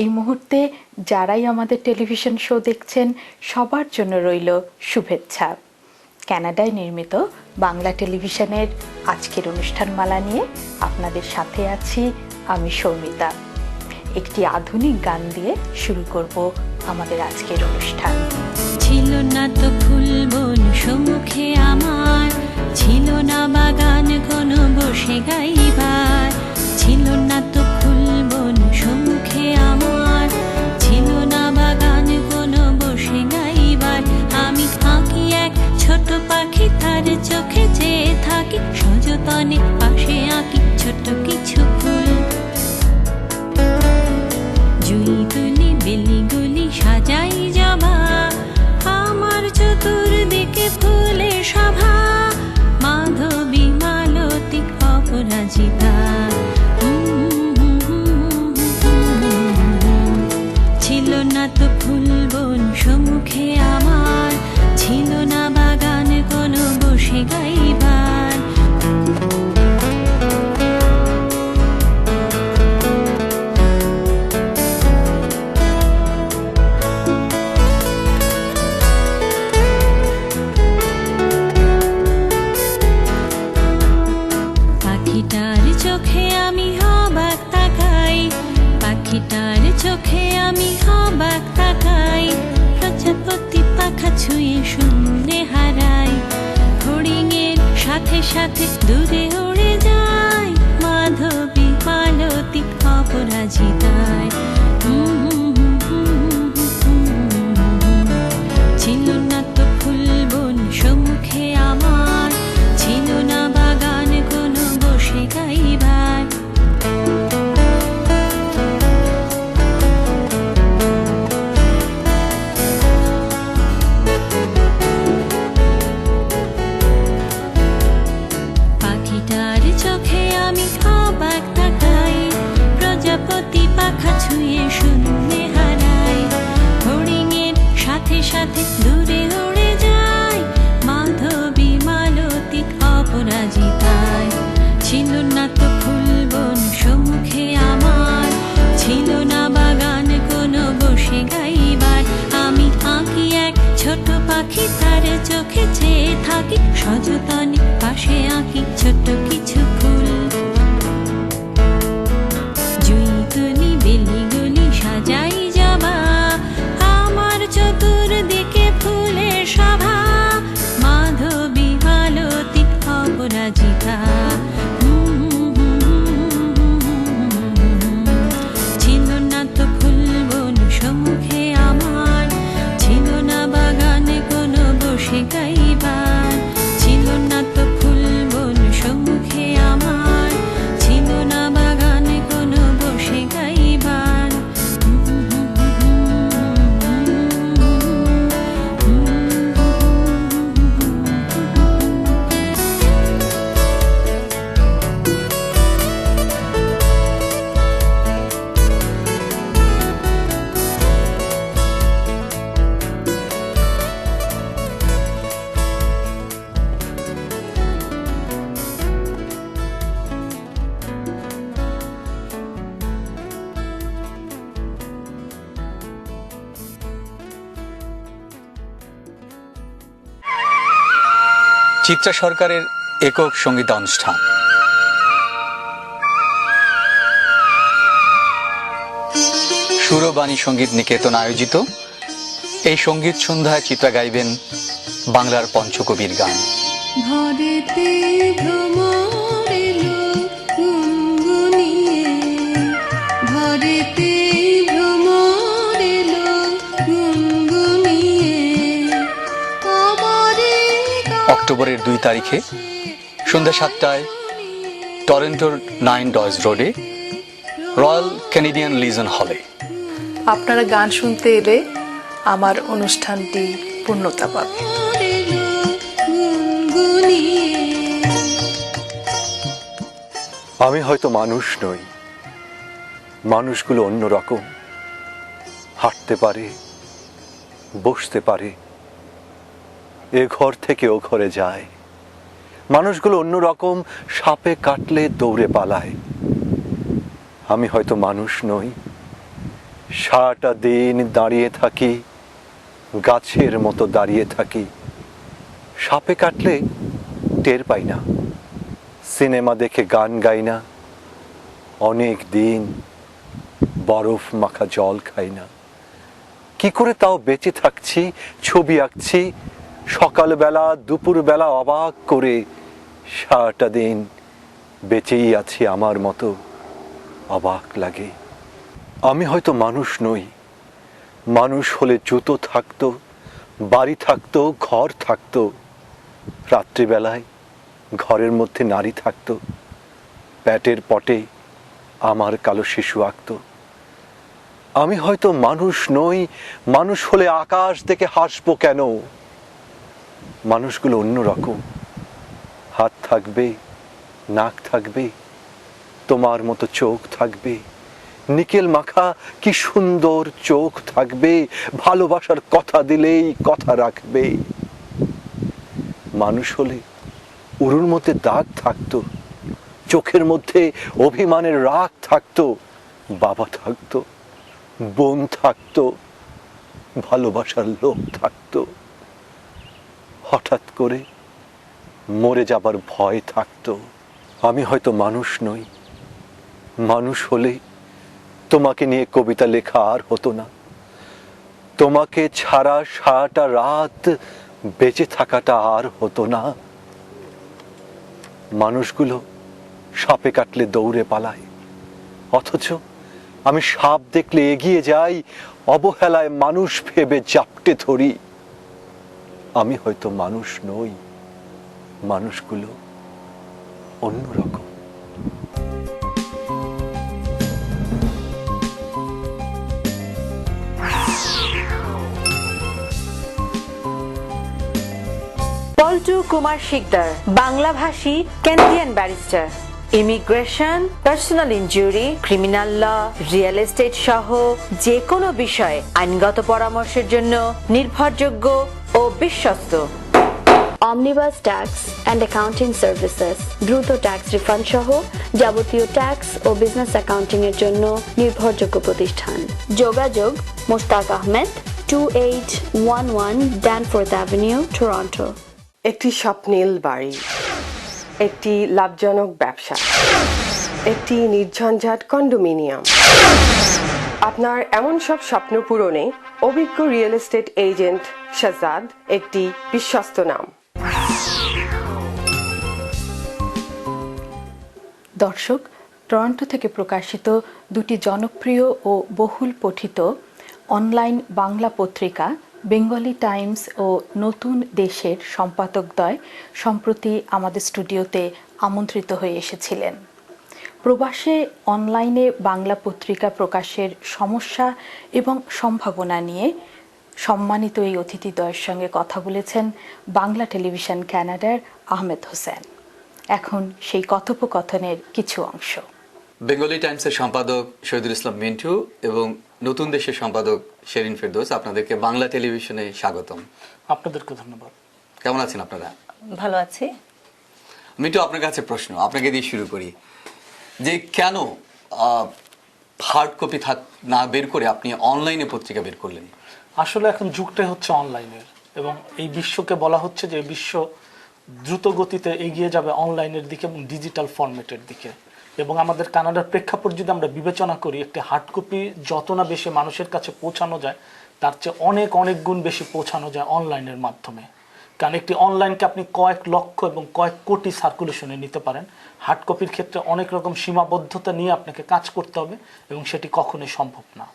এই মুহূর্তে যারাই আমাদের টেলিভিশন শো দেখছেন সবার জন্য রইল শুভেচ্ছা। কানাডায় নির্মিত বাংলা টেলিভিশনের আজকের অনুষ্ঠানমালা নিয়ে আপনাদের সাথে আছি আমি সৌমিতা। একটি আধুনিক গান দিয়ে শুরু করব আমাদের আজকের অনুষ্ঠান। ছিল না তো ফুলবন সম্মুখে আমার, ছিল না বাগান কোনো বসে গাইবার, ছিল না তো ফুলবন সম্মুখে আমার, ছিল না বাগান কোনো বসে গাইবার। আমি আঁকি এক ছোট পাখি, তার চোখে চেয়ে থাকি সযতনে, পাশে আঁকি ছোট কিছু ফুল। জুই তুলি বেলিগুলি সাজাই জবা, আমার চতুর্দিকে ফুলের সভা। মাধবী মালতী অপরাজিতা, ছিল না তো ফুলবন সম্মুখে আমার, ছিল না বাগান কোনো বসে গাইবার। পাখিটার চোখে আমি অবাক তাকাই, পাখিটার চোখে আমি অবাক তাকাই। প্রজাপতি পাখা ছুঁয়ে শূন্যে হারাই, ফড়িংয়ের সাথে সাথে দূরে উড়ে যায়। মাধবী মালতী অপরাজিতায়, ছিল না তো ফুলবন সম্মুখে আমার, ছিল না বাগান কোনো বসে গাইবার। পাখিটার চোখে আমি অবাক তাকাই, প্রজাপতি পাখা ছুঁয়ে শূন্যে হারাই। ফড়িংয়ের সাথে সাথে দূরে উড়ে যায়। মাধবী মালতী অপরাজিতায়, ছিল না তো ফুলবন সম্মুখে আমার, ছিল না বাগান কোনো বসে গাইবার। আমি আঁকি এক ছোট পাখি, তার চোখে চেয়ে থাকি সযতনে, পাশে আঁকি ছোট কিছু ফুল। জুই তুলি বেলিগুলি সাজাই জবা, আমার চতুর্দিকে ফুলের সভা। মাধবী মালতী অপরাজিতা, ছিল না তো ফুলবন সম্মুখে আমার, ছিল না বাগানে কোনো বসে গাইবার। ছিল না তো ফুলবন সম্মুখে আমার, ছিল না বাগানে কোনো বসে গাইবার। চিত্রা সরকারের একক সঙ্গীতানুষ্ঠান। সুরবাণী সঙ্গীত নিকেতন আয়োজিত এই সঙ্গীত সন্ধ্যায় চিত্রা গাইবেন বাংলার পঞ্চকবির গান। ভরেতে ভ্রমর এলো গুনগুনিয়ে, ভরেতে ভ্রমর এলো গুনগুনিয়ে। অক্টোবরের 2 তারিখে সন্ধ্যা 7টায় টরন্টোর 9 ডয়েজ রোডে রয়্যাল ক্যানাডিয়ান লিজন হলে। আপনারা গান শুনতে এলে আমার অনুষ্ঠানটি পূর্ণতা পাবে। আমি হয়তো মানুষ নই, মানুষগুলো অন্যরকম, হাঁটতে পারে, বসতে পারে, এ ঘর থেকে ও ঘরে যায়। মানুষগুলো অন্যরকম, সাপে কাটলে দৌড়ে পালায়। আমি হয়তো মানুষ নই, সারাটা দিন দাঁড়িয়ে থাকি, গাছের মতো দাঁড়িয়ে থাকি। সাপে কাটলে টের পাই না, সিনেমা দেখে গান গাই না, অনেক দিন বরফ মাখা জল খাই না। কি করে তাও বেঁচে থাকছি, ছবি আঁকছি, সকালবেলা দুপুরবেলা অবাক করে সারাটা দিন বেঁচেই আছি আমার মতো, অবাক লাগে। আমি হয়তো মানুষ নই, মানুষ হলে জুতো থাকতো, বাড়ি থাকতো, ঘর থাকতো, রাত্রিবেলায় ঘরের মধ্যে নারী থাকতো, প্যাটের পটে আমার কালো শিশু আঁকতো। আমি হয়তো মানুষ নই, মানুষ হলে আকাশ দেখে হাসবো কেন? মানুষগুলো অন্যরকম, হাত থাকবে, নাক থাকবে, তোমার মতো চোখ থাকবে, নিকেল মাখা কি সুন্দর চোখ থাকবে, ভালোবাসার কথা দিলেই কথা রাখবে। মানুষ হলে উরুর মধ্যে দাগ থাকতো, চোখের মধ্যে অভিমানের রাগ থাকতো, বাবা থাকতো, বোন থাকতো, ভালোবাসার লোক থাকতো। হঠাৎ করে মরে যাবার ভয় থাকতো। আমি হয়তো মানুষ নই, মানুষ হলে তোমাকে নিয়ে কবিতা লেখা আর হতো না, তোমাকে ছাড়া সারাটা রাত বেঁচে থাকাটা আর হতো না। মানুষগুলো সাপে কাটলে দৌড়ে পালায়, অথচ আমি সাপ দেখলে এগিয়ে যাই, অবহেলায় মানুষ ভেবে জাপটে ধরি। আমি হয়তো মানুষ নই, মানুষগুলো অন্যরকম। পল্টু কুমার শিকদার, বাংলাভাষী Canadian barrister. Immigration, personal injury, criminal law, real estate সহ যে কোনো বিষয়ে আইনগত পরামর্শের জন্য নির্ভরযোগ্য ও বিশ্বস্ত। Omnibus tax and accounting services, দ্রুত ট্যাক্স রিফান্ড সহ যাবতীয় ট্যাক্স ও বিজনেস অ্যাকাউন্টিং এর জন্য নির্ভরযোগ্য প্রতিষ্ঠান। যোগাযোগ Mushtaq Ahmed, 2811 Danforth avenue, Toronto. একটি স্বপ্নিল বাড়ি, একটি লাভজনক ব্যবসা, একটি নির্ঝঞ্ঝাট কন্ডোমিনিয়াম। আপনার এমন সব স্বপ্ন পূরণে অভিজ্ঞ রিয়েল এস্টেট এজেন্ট শাহজাদ একটি বিশ্বস্ত নাম। দর্শক, টরন্টো থেকে প্রকাশিত দুটি জনপ্রিয় ও বহুল পঠিত অনলাইন বাংলা পত্রিকা বেঙ্গলি টাইমস ও নতুন দেশের সম্পাদকদ্বয় সম্প্রতি আমাদের স্টুডিওতে আমন্ত্রিত হয়ে এসেছিলেন। প্রবাসে অনলাইনে বাংলা পত্রিকা প্রকাশের সমস্যা এবং সম্ভাবনা নিয়ে সম্মানিত এই অতিথিদ্বয়ের সঙ্গে কথা বলেছেন বাংলা টেলিভিশন কানাডার আহমেদ হোসেন। এখন সেই কথোপকথনের কিছু অংশ। বেঙ্গলি টাইমসের সম্পাদক শহীদুল ইসলাম মিন্টু এবং নতুন দেশের সম্পাদক শেরিন ফেরদৌস, আপনাদেরকে বাংলা টেলিভিশনে স্বাগতম। আপনাদেরকে ধন্যবাদ। কেমন আছেন আপনারা? ভালো আছি। মিন্টু, আপনার কাছে প্রশ্ন, আপনাকে দিয়ে শুরু করি যে কেন হার্ড কপি না বের করে আপনি অনলাইনে পত্রিকা বের করলেন? আসলে এখন যুগটাই হচ্ছে অনলাইনের, এবং এই বিশ্বকে বলা হচ্ছে যে বিশ্ব দ্রুত গতিতে এগিয়ে যাবে অনলাইনের দিকে এবং ডিজিটাল ফরম্যাটের দিকে। এবং আমাদের কানাডার প্রেক্ষাপট যদি আমরা বিবেচনা করি, একটি হার্ড কপি যত না বেশি মানুষের কাছে পৌঁছানো যায়, তার চেয়ে অনেক অনেক গুণ বেশি পৌঁছানো যায় অনলাইনের মাধ্যমে। কারণ একটি অনলাইনকে আপনি কয়েক লক্ষ এবং কয়েক কোটি সার্কুলেশনে নিতে পারেন। হার্ড কপির ক্ষেত্রে অনেক রকম সীমাবদ্ধতা নিয়ে আপনাকে কাজ করতে হবে, এবং সেটি কখনোই সম্ভব না।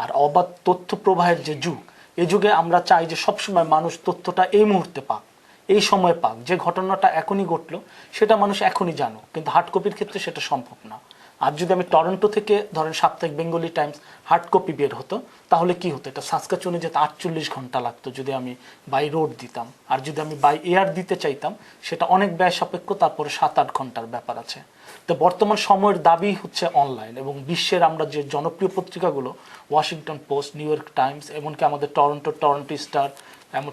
আর অবাধ তথ্য প্রবাহের যে যুগ, এই যুগে আমরা চাই যে সবসময় মানুষ তথ্যটা এই মুহূর্তে পাক, এই সময় পাক। যে ঘটনাটা এখনই ঘটলো সেটা মানুষ এখনই জানুক, কিন্তু হার্ড কপির ক্ষেত্রে সেটা সম্ভব না। আর যদি আমি টরন্টো থেকে ধরেন সাপ্তাহিক বেঙ্গলি টাইমস হার্ড কপি বের হতো, তাহলে কি হতো? এটা সাসকাচুয়ানে যেতে 48 ঘন্টা লাগতো যদি আমি বাই রোড দিতাম। আর যদি আমি বাই এয়ার দিতে চাইতাম, সেটা অনেক ব্যয় সাপেক্ষ, তারপরে 7-8 ঘন্টার ব্যাপার আছে। তো বর্তমান সময়ের দাবি হচ্ছে অনলাইন, এবং বিশ্বের আমরা যে জনপ্রিয় পত্রিকাগুলো, Washington Post, New York Times, এমনকি আমাদের Toronto Star,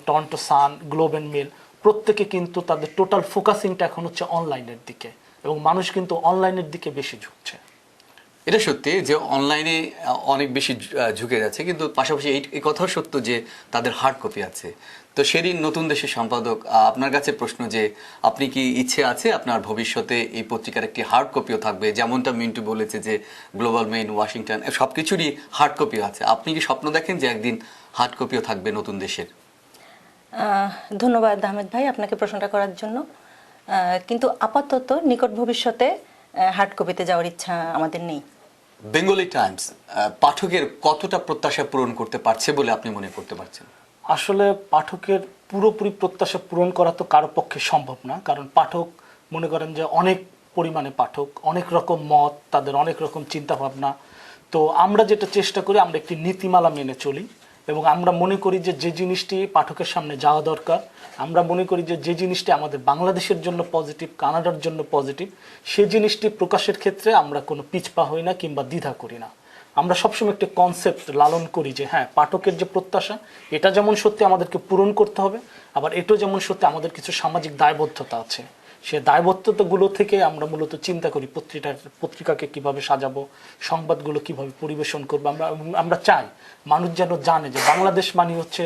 Toronto Sun, Globe and Mail, প্রত্যেকে কিন্তু তাদের টোটাল ফোকাসিংটা এখন হচ্ছে অনলাইনের দিকে, এবং মানুষ কিন্তু অনলাইনের দিকে বেশি ঝুঁকছে। এটা সত্যি যে অনলাইনে অনেক বেশি ঝুঁকে যাচ্ছে, কিন্তু পাশাপাশি এই কথাও সত্য যে তাদের হার্ড কপি আছে। তো সেদিন নতুন দেশের সম্পাদক, আপনার কাছে প্রশ্ন যে আপনি কি ইচ্ছে আছে আপনার ভবিষ্যতে এই পত্রিকার একটি হার্ড কপিও থাকবে, যেমনটা মিন্টু বলেছে যে গ্লোবাল মেইল, ওয়াশিংটন সব কিছুরই হার্ড কপিও আছে, আপনি কি স্বপ্ন দেখেন যে একদিন হার্ড কপিও থাকবে নতুন দেশের? ধন্যবাদ আহমেদ ভাই আপনাকে প্রশ্নটা করার জন্য। কিন্তু আপাতত নিকট ভবিষ্যতে হার্ড কপিতে যাওয়ার ইচ্ছা আমাদের নেই। বেঙ্গলি টাইমস পাঠকের কতটা প্রত্যাশা পূরণ করতে পারছে বলে আপনি মনে করতে পারছেন? আসলে পাঠকের পুরোপুরি প্রত্যাশা পূরণ করা তো কারো পক্ষে সম্ভব না, কারণ পাঠক মনে করেন যে অনেক পরিমাণে পাঠক, অনেক রকম মত, তাদের অনেক রকম চিন্তা ভাবনা। তো আমরা যেটা চেষ্টা করি, আমরা একটি নীতিমালা মেনে চলি এবং আমরা মনে করি যে যে জিনিসটি পাঠকের সামনে যাওয়া দরকার, আমরা মনে করি যে যে জিনিসটি আমাদের বাংলাদেশের জন্য পজিটিভ, কানাডার জন্য পজিটিভ, সেই জিনিসটি প্রকাশের ক্ষেত্রে আমরা কোনো পিছপা হই না কিংবা দ্বিধা করি না। আমরা সবসময় একটা কনসেপ্ট লালন করি যে হ্যাঁ, পাঠকের যে প্রত্যাশা এটা যেমন সত্যি আমাদেরকে পূরণ করতে হবে, আবার এটাও যেমন সত্যি আমাদের কিছু সামাজিক দায়বদ্ধতা আছে। সে দায়বদ্ধতাগুলো থেকে আমরা মূলত চিন্তা করি পত্রিকাকে কিভাবে সাজাবো, সংবাদগুলো কিভাবে পরিবেশন করবো। আমরা চাই মানুষ যেন জানে যে বাংলাদেশ মানে হচ্ছে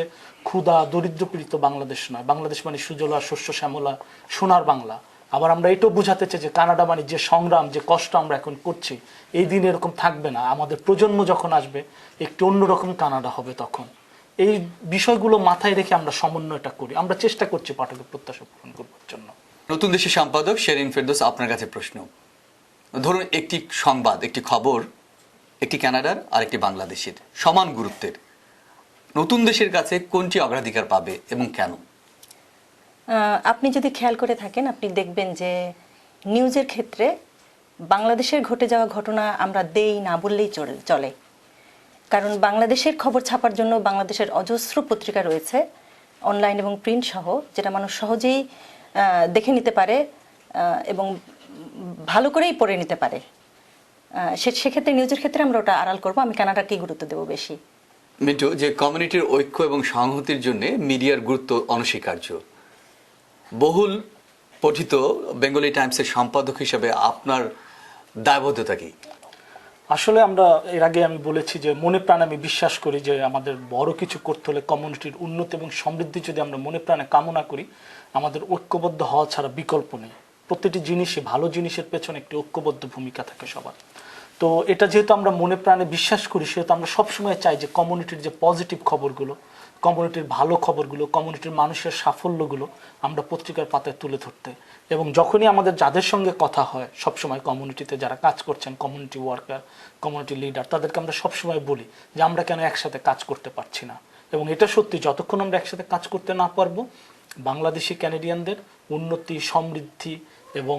ক্ষুধা দরিদ্রপীড়িত বাংলাদেশ নয়, বাংলাদেশ মানে সুজলা শস্য শ্যামলা সোনার বাংলা। আবার আমরা এটাও বোঝাতে চাই যে কানাডা মানে যে সংগ্রাম, যে কষ্ট আমরা এখন করছি, এই দিন এরকম থাকবে না, আমাদের প্রজন্ম যখন আসবে একটু অন্যরকম কানাডা হবে তখন। এই বিষয়গুলো মাথায় রেখে আমরা সমন্বয়টা করি, আমরা চেষ্টা করছি পাঠকের প্রত্যাশা পূরণ করবার জন্য। নতুন দেশের সম্পাদক শেরিন ফেরদৌস, আপনার কাছে প্রশ্ন। ধরুন একটি সংবাদ, একটি খবর, একটি কানাডার আর একটি বাংলাদেশের সমান গুরুত্বের, নতুন দেশের কাছে কোনটি অগ্রাধিকার পাবে এবং কেন? আপনি যদি খেয়াল করে থাকেন, আপনি দেখবেন যে নিউজের ক্ষেত্রে বাংলাদেশের ঘটে যাওয়া ঘটনা আমরা দেই না বললেই চলে, কারণ বাংলাদেশের খবর ছাপার জন্য বাংলাদেশের অজস্র পত্রিকা রয়েছে, অনলাইন এবং প্রিন্ট সহ, যেটা মানুষ সহজেই দেখে নিতে পারে এবং ভালো করেই পড়ে নিতে পারে। সেক্ষেত্রে নিউজের ক্ষেত্রে আমরা ওটা আড়াল করবো। আমি কানাডাকেই গুরুত্ব দেবো বেশি। মিন্টু, যে কমিউনিটির ঐক্য এবং সংহতির জন্য মিডিয়ার গুরুত্ব অনস্বীকার্য, বহুল পঠিত বেঙ্গলি টাইমসের সম্পাদক হিসেবে আপনার দায়বদ্ধতা কি? আসলে আমরা এর আগে আমি বলেছি যে মনে প্রাণে আমি বিশ্বাস করি যে আমাদের বড় কিছু করতে হলে কমিউনিটির উন্নতি এবং সমৃদ্ধি যদি আমরা মনে প্রাণে কামনা করি, আমাদের ঐক্যবদ্ধ হওয়া ছাড়া বিকল্প নেই। প্রতিটি জিনিসে, ভালো জিনিসের পেছনে একটি ঐক্যবদ্ধ ভূমিকা থাকে সবার। তো এটা যেহেতু আমরা মনে প্রাণে বিশ্বাস করি, সেহেতু আমরা সবসময় চাই যে কমিউনিটির যে পজিটিভ খবরগুলো, কমিউনিটির ভালো খবরগুলো, কমিউনিটির মানুষের সাফল্যগুলো আমরা পত্রিকার পাতায় তুলে ধরতে। এবং যখনই আমাদের যাদের সঙ্গে কথা হয় সবসময় কমিউনিটিতে যারা কাজ করছেন, কমিউনিটি ওয়ার্কার, কমিউনিটি লিডার, তাদেরকে আমরা সবসময় বলি যে আমরা কেন একসাথে কাজ করতে পারছি না। এবং এটা সত্যি, যতক্ষণ আমরা একসাথে কাজ করতে না পারবো, বাংলাদেশি ক্যানাডিয়ানদের উন্নতি, সমৃদ্ধি এবং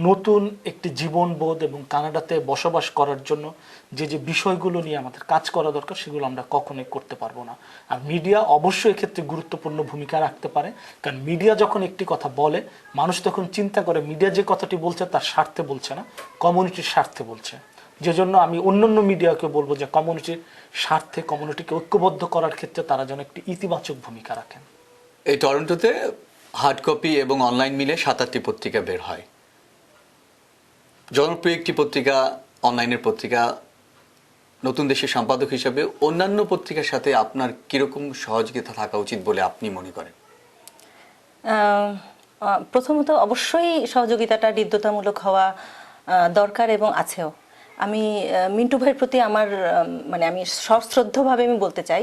নতুন একটি জীবনবোধ এবং কানাডাতে বসবাস করার জন্য যে যে বিষয়গুলো নিয়ে আমাদের কাজ করা দরকার, সেগুলো আমরা কখনোই করতে পারবো না। আর মিডিয়া অবশ্যই এক্ষেত্রে গুরুত্বপূর্ণ ভূমিকা রাখতে পারে, কারণ মিডিয়া যখন একটি কথা বলে, মানুষ তখন চিন্তা করে মিডিয়া যে কথাটি বলছে তার স্বার্থে বলছে না, কমিউনিটির স্বার্থে বলছে। যে জন্য আমি অন্যান্য মিডিয়াকে বলবো যে কমিউনিটির স্বার্থে, কমিউনিটিকে ঐক্যবদ্ধ করার ক্ষেত্রে তারা যেন একটি ইতিবাচক ভূমিকা রাখেন। এই টরন্টোতে হার্ড কপি এবং অনলাইন মিলে ৭-৮টি পত্রিকা বের হয়। জনপ্রিয় একটি পত্রিকা, অনলাইনের পত্রিকা, নতুন দেশের সম্পাদক হিসেবে অন্যান্য পত্রিকার সাথে আপনার কিরকম সহযোগিতা থাকা উচিত বলে আপনি মনে করেন? প্রথমত অবশ্যই সহযোগিতাটা হৃদ্যতামূলক হওয়া দরকার এবং আছেও। আমি মিন্টু ভাইয়ের প্রতি আমার আমি সশ্রদ্ধভাবে আমি বলতে চাই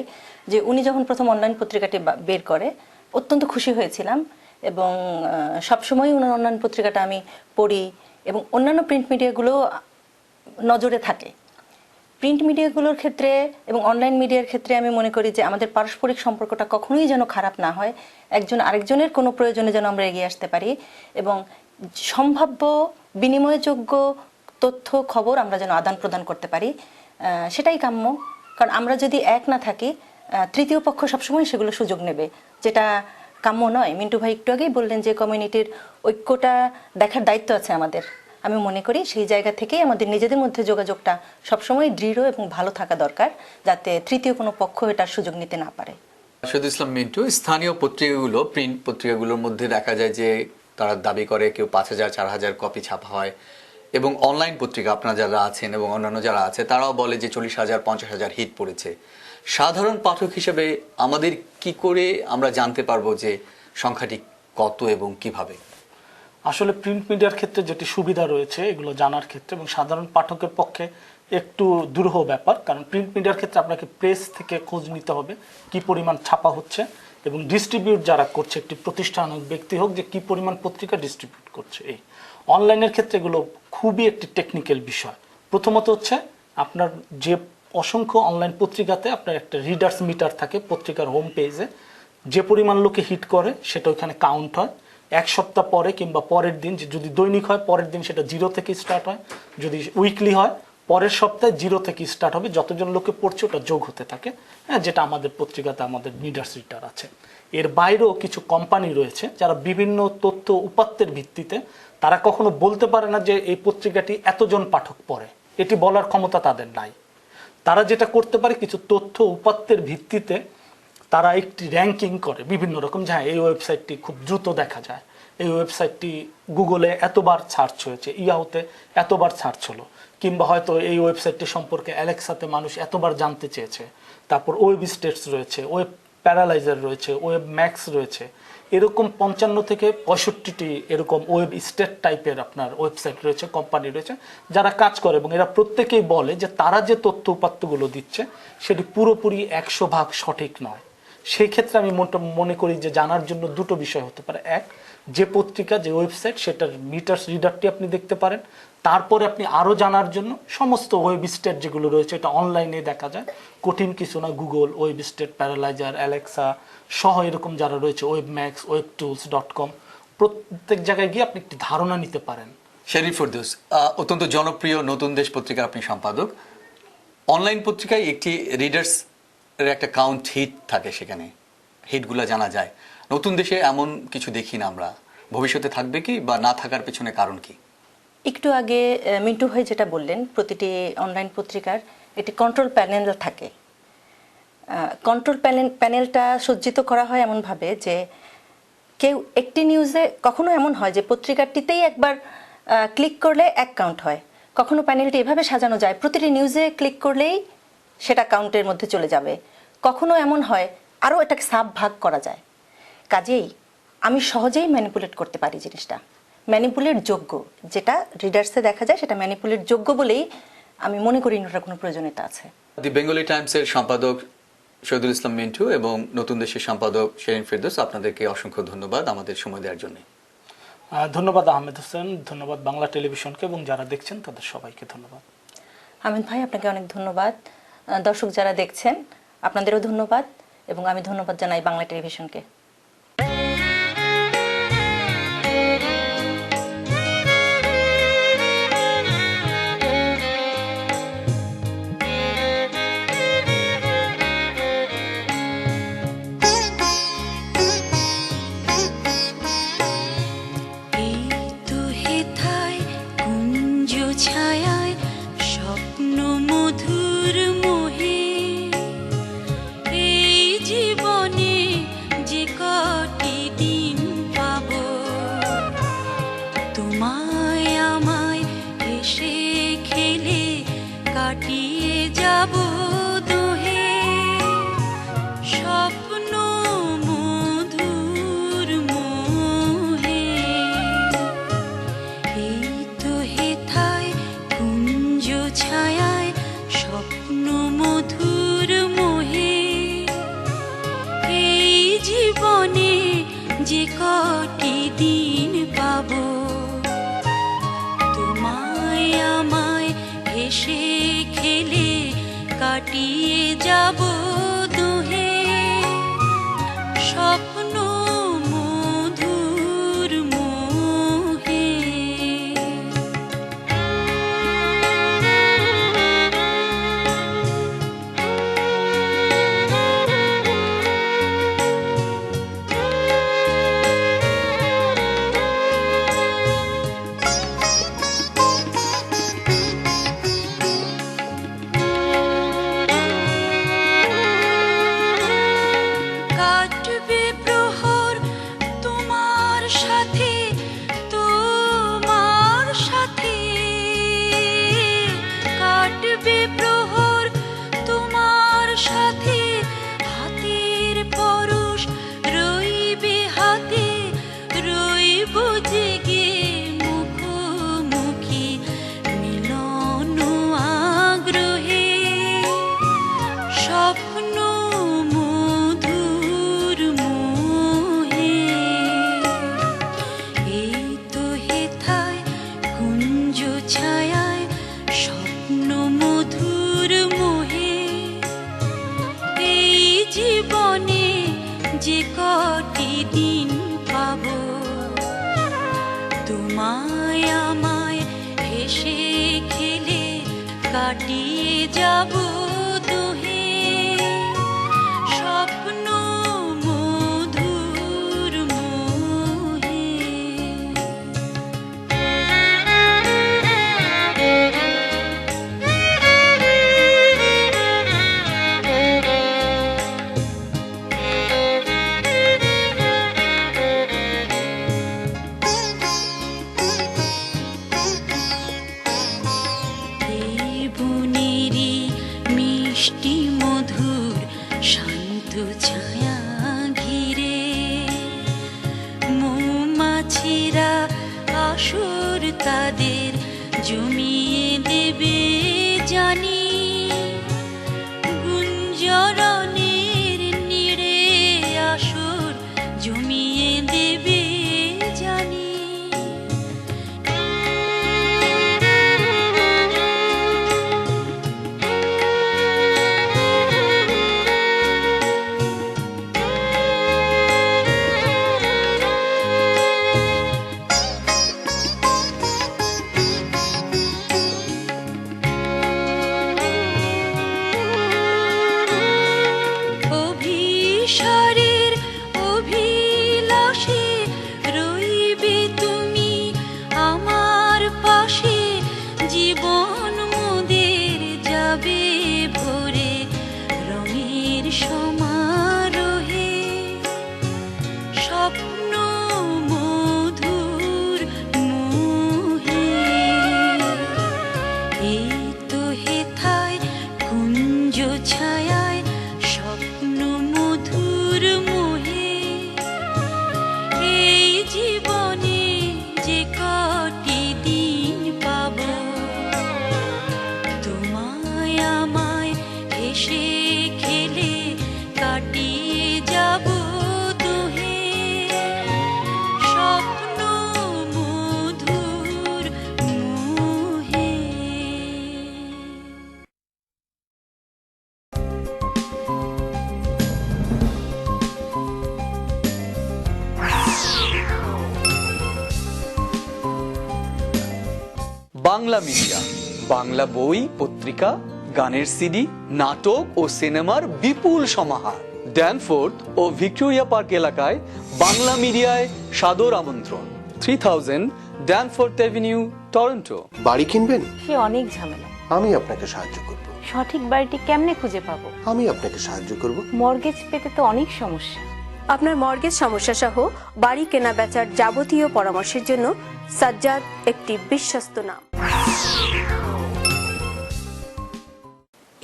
যে উনি যখন প্রথম অনলাইন পত্রিকাটি বের করে অত্যন্ত খুশি হয়েছিলাম এবং সবসময় ওনার অনলাইন পত্রিকাটা আমি পড়ি এবং অন্যান্য প্রিন্ট মিডিয়াগুলো নজরে থাকে। প্রিন্ট মিডিয়াগুলোর ক্ষেত্রে এবং অনলাইন মিডিয়ার ক্ষেত্রে আমি মনে করি যে আমাদের পারস্পরিক সম্পর্কটা কখনোই যেন খারাপ না হয়, একজন আরেকজনের কোনো প্রয়োজনে যেন আমরা এগিয়ে আসতে পারি এবং সম্ভাব্য বিনিময়যোগ্য তথ্য খবর আমরা যেন আদান প্রদান করতে পারি, সেটাই কাম্য। কারণ আমরা যদি এক না থাকি, তৃতীয় পক্ষ সবসময় সেগুলো সুযোগ নেবে, যেটা কাম্য নয়। মিন্টু ভাই একটু আগেই বললেন যে কমিউনিটির ঐক্যটা দেখার দায়িত্ব আছে আমাদের। আমি মনে করি সেই জায়গা থেকেই আমাদের নিজেদের মধ্যে যোগাযোগটা সবসময় দৃঢ় এবং ভালো থাকা দরকার, যাতে তৃতীয় কোনো পক্ষ এটার সুযোগ নিতে না পারে। শহীদুল ইসলাম মিন্টু, স্থানীয় পত্রিকাগুলো, প্রিন্ট পত্রিকাগুলোর মধ্যে দেখা যায় যে তারা দাবি করে কেউ ৫,০০০, ৪,০০০ কপি ছাপা হয় এবং অনলাইন পত্রিকা আপনারা যারা আছেন এবং অন্যান্য যারা আছে তারাও বলে যে 40,000 50,000 হিট পড়েছে। সাধারণ পাঠক হিসেবে আমাদের কি করে আমরা জানতে পারবো যে সংখ্যাটি কত এবং কিভাবে? আসলে প্রিন্ট মিডিয়ার ক্ষেত্রে যেটি সুবিধা রয়েছে এগুলো জানার ক্ষেত্রে, এবং সাধারণ পাঠকের পক্ষে একটু দুরূহ ব্যাপার, কারণ প্রিন্ট মিডিয়ার ক্ষেত্রে আপনাকে প্রেস থেকে খোঁজ নিতে হবে কি পরিমাণ ছাপা হচ্ছে, এবং ডিস্ট্রিবিউট যারা করছে একটি প্রতিষ্ঠান হোক ব্যক্তি হোক যে কি পরিমাণ পত্রিকা ডিস্ট্রিবিউট করছে। এই অনলাইনের ক্ষেত্রে এগুলো খুবই একটি টেকনিক্যাল বিষয়। প্রথমত হচ্ছে আপনার যে অসংখ্য অনলাইন পত্রিকাতে আপনার একটা রিডার্স মিটার থাকে পত্রিকার হোম পেজে, যে পরিমাণ লোকে হিট করে সেটা ওখানে কাউন্ট হয়। এক সপ্তাহ পরে কিংবা পরের দিন, যদি দৈনিক হয় পরের দিন সেটা 0 থেকে স্টার্ট হয়, যদি উইকলি হয় পরের সপ্তাহে 0 থেকে স্টার্ট হবে, যতজন লোকে পড়ছে ওটা যোগ হতে থাকে। হ্যাঁ, যেটা আমাদের পত্রিকাতে আমাদের রিডার্স রিটার আছে। এর বাইরেও কিছু কোম্পানি রয়েছে যারা বিভিন্ন তথ্য উপাত্তের ভিত্তিতে, তারা কখনো বলতে পারে না যে এই পত্রিকাটি এতজন পাঠক পড়ে, এটি বলার ক্ষমতা তাদের নাই। তারা যেটা করতে পারে কিছু তথ্য উপাত্তের ভিত্তিতে তারা একটি র্যাঙ্কিং করে বিভিন্ন রকম, যে হ্যাঁ এই ওয়েবসাইটটি খুব দ্রুত দেখা যায়, এই ওয়েবসাইটটি গুগলে এতবার সার্চ হয়েছে, ইয়াহুতে এতবার সার্চ হলো, কিংবা হয়তো এই ওয়েবসাইটটি সম্পর্কে অ্যালেক্সাতে মানুষ এতবার জানতে চেয়েছে। তারপর ওয়েব স্টেটস রয়েছে, ওয়েব প্যারালাইজার রয়েছে, ওয়েব ম্যাক্স রয়েছে, এরকম 55 থেকে 65টি এরকম ওয়েব স্টেট টাইপের আপনার ওয়েবসাইট রয়েছে, কোম্পানি রয়েছে যারা কাজ করে, এবং এরা প্রত্যেকেই বলে যে তারা যে তথ্য উপাত্তগুলো দিচ্ছে সেটি পুরোপুরি 100% সঠিক নয়। সেই ক্ষেত্রে আমি মনে করি যে জানার জন্য দুটো বিষয় হতে পারে। এক, যে পত্রিকা যে ওয়েবসাইট সেটার মিটার্স রিডারটি আপনি দেখতে পারেন। তারপরে আপনি আরও জানার জন্য সমস্ত ওয়েব স্টেট যেগুলো রয়েছে এটা অনলাইনে দেখা যায়, কঠিন কিছু না। গুগল, ওয়েব স্টেট, প্যারালাইজার, অ্যালেক্সা সহ এরকম যারা রয়েছে, ওয়েব ম্যাক্স, webtools.com, প্রত্যেক জায়গায় গিয়ে আপনি একটি ধারণা নিতে পারেন। শেরিন ফেরদৌস, অত্যন্ত জনপ্রিয় নতুন দেশ পত্রিকার আপনি সম্পাদক। অনলাইন পত্রিকায় একটি রিডার্স এর একটা কাউন্ট হিট থাকে, সেখানে হিটগুলো জানা যায়। নতুন দেশে এমন কিছু দেখি না আমরা, ভবিষ্যতে থাকবে কি বা না থাকার পেছনে কারণ কি? একটু আগে মিন্টু ভাই যেটা বললেন, প্রতিটি অনলাইন পত্রিকার একটি কন্ট্রোল প্যানেল থাকে। কন্ট্রোল প্যানেলটা সজ্জিত করা হয় এমনভাবে যে কেউ একটি নিউজে, কখনো এমন হয় যে পত্রিকাটিতেই একবার ক্লিক করলে এক কাউন্ট হয়, কখনো প্যানেলটি এভাবে সাজানো যায় প্রতিটি নিউজে ক্লিক করলেই সেটা কাউন্টের মধ্যে চলে যাবে, কখনো এমন হয় আরও এটাকে সাব ভাগ করা যায়। কাজেই আমি সহজেই ম্যানিপুলেট করতে পারি জিনিসটা, ম্যানিপুলেট যোগ্য, যেটা রিডার্সে দেখা যায় সেটা ম্যানিপুলেট যোগ্য বলেই আমি মনে করি ওটার কোনো প্রয়োজনীয়তা আছে। দি বেঙ্গলি টাইমসের সম্পাদক শহীদুল ইসলাম মিন্টু এবং নতুন দেশের সম্পাদক শেরিন ফেরদৌস, আপনাদেরকে অসংখ্য ধন্যবাদ আমাদের সময় দেওয়ার জন্য। ধন্যবাদ আহমেদ হোসেন, ধন্যবাদ বাংলা টেলিভিশনকে এবং যারা দেখছেন তাদের সবাইকে ধন্যবাদ। আহমেদ ভাই, আপনাকে অনেক ধন্যবাদ। দর্শক যারা দেখছেন আপনাদেরও ধন্যবাদ, এবং আমি ধন্যবাদ জানাই বাংলা টেলিভিশনকে। ছায়ায় স্বপ্ন মধুর মোহে, এই জীবনে যে কটি দিন পাবো, তোমায় আমায় এসে খেলে কাটিয়ে যাব দোহে, স্বপ্ন মধুর মোহে। এই তো হেথায় কুঞ্জ ছায়ায় স্বপ্ন মধুর মোহে, এই জীবনে যে কটি দিন পাবো, তোমায় আমায় হেসে খেলে কাটিয়ে যাব দোহে, স্বপ্ন মধুর মোহে। যে কটি দিন পাবো, তোমায় আমায় হেসে খেলে কাটিয়ে যাব দুহে, স্বপ্ন মধুর মোহে। বনেরি মিষ্টি মধুর শান্ত ছায়া ঘিরে, মৌমাছিরা আসর তাদের জমিয়ে দেবে জানি, গুঞ্জরণের নীড়ে আসর জমিয়ে দেবে জানি। অভিসারের অভিলাষে রইবে তুমি আমার পাশে, জীবন মোদের যাবে ভরে রঙের সমারোহে, স্বপ্ন মধুর মোহে। এই তো হেথায় কুঞ্জ ছায়ায় স্বপ্ন মধুর মোহে, এই জীবনে যে কটি দিন পাবো, তোমায় আমায় হেসে খেলে কাটিয়ে যাব দুহে, স্বপ্ন মধুর মোহে। বাংলা মিডিয়া, বাংলা বই, পত্রিকা, গানের সিডি, নাটক ও সিনেমার বিপুল সমাহার। ড্যানফোর্থ ও ভিক্টোরিয়া পার্ক এলাকায় বাংলা মিডিয়ায় সাদর আমন্ত্রণ। 3000 ড্যানফোর্থ অ্যাভিনিউ, টরন্টো। বাড়ি কিনবেন? সে অনেক ঝামেলা। আমি আপনাকে সাহায্য করব। সঠিক বাড়িটি কেমনে খুঁজে পাবো? আমি আপনাকে সাহায্য করব। মর্গেজ পেতে তো অনেক সমস্যা। আপনার মর্গেজ সমস্যা সহ বাড়ি কেনা বেচার যাবতীয় পরামর্শের জন্য সাজ্জাদ একটি বিশ্বস্ত নাম।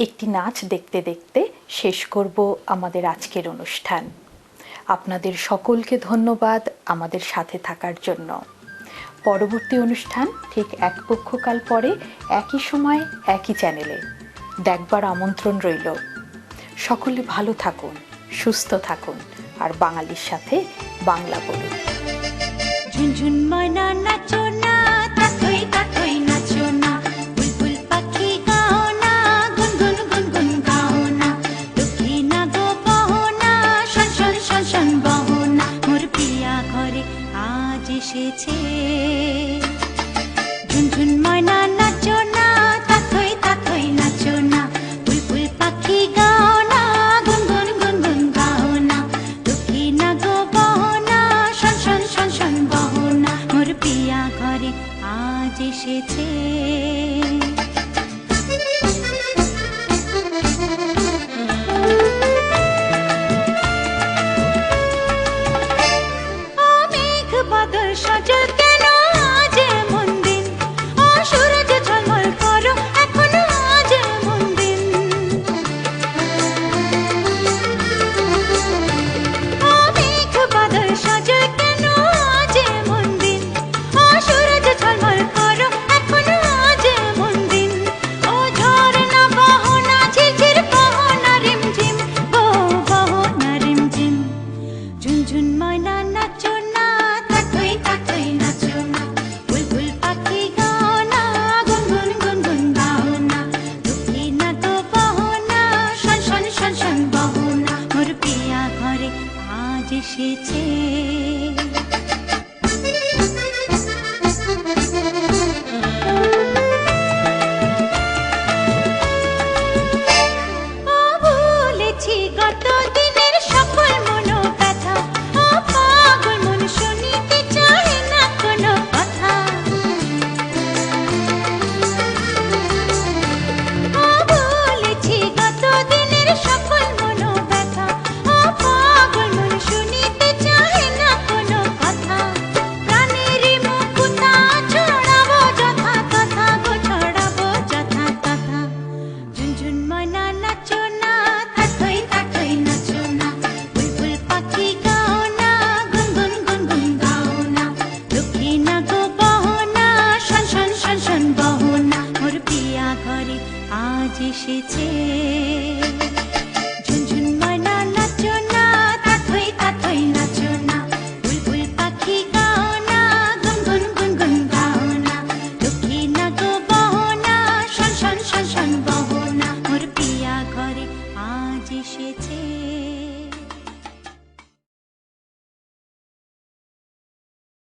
একটি নাচ দেখতে দেখতে শেষ করব আমাদের আজকের অনুষ্ঠান। আপনাদের সকলকে ধন্যবাদ আমাদের সাথে থাকার জন্য। পরবর্তী অনুষ্ঠান ঠিক এক পক্ষকাল পরে একই সময় একই চ্যানেলে দেখবার আমন্ত্রণ রইল। সকলে ভালো থাকুন, সুস্থ থাকুন, আর বাঙালির সাথে বাংলা বলুন। ঝুনঝুন ময়না নাচো না, তাথই তাথই নাচো না, বুলবুল পাখি গাও না, গুনগুন গুনগুন গাও না, লক্ষ্মী না গো বহো না, শন শন শন শন বহো না, মোর প্রিয়া ঘরে আজ এসেছে। ঝুনঝুন ময়না নাচো না, তাথই তাথই নাচো না, বুলবুল পাখি গাও না, গুনগুন গুনগুন গাও না, লক্ষ্মী না গো বহো না, শন শন শন শন বহো না, মোর প্রিয়া ঘরে আজ এসেছে। বলেছি গত দিনের সকল মনোব্যথা, পাগল মন শুনিতে চায় না কোনো কথা। বলেছি গত দিনের সকল মনোব্যথা, পাগল মন শুনিতে চায় না কোনো কথা। প্রাণের মুকুতা ছড়াবো যথা তথা গো, ছড়াবো যথা তথা। ঝুনঝুন ময়না নাচো না, থাথই থাথই নাচো না, বুলবুল পাখি গাও না, গুনগুন গুনগুন গাও না। লক্ষ্মী না গো বহো না, শন শন শন শন বহো না, মোর পিয়া ঘরে আজ এসেছে। ঝুনঝুন ময়না নাচো না, থাথই থাথই নাচো না, বুলবুল পাখি গাও না, গুনগুন গুনগুন গাও না। লক্ষ্মী না গো বহো না, শন শন শন শন বহো না, মোর পিয়া ঘরে আজ এসেছে।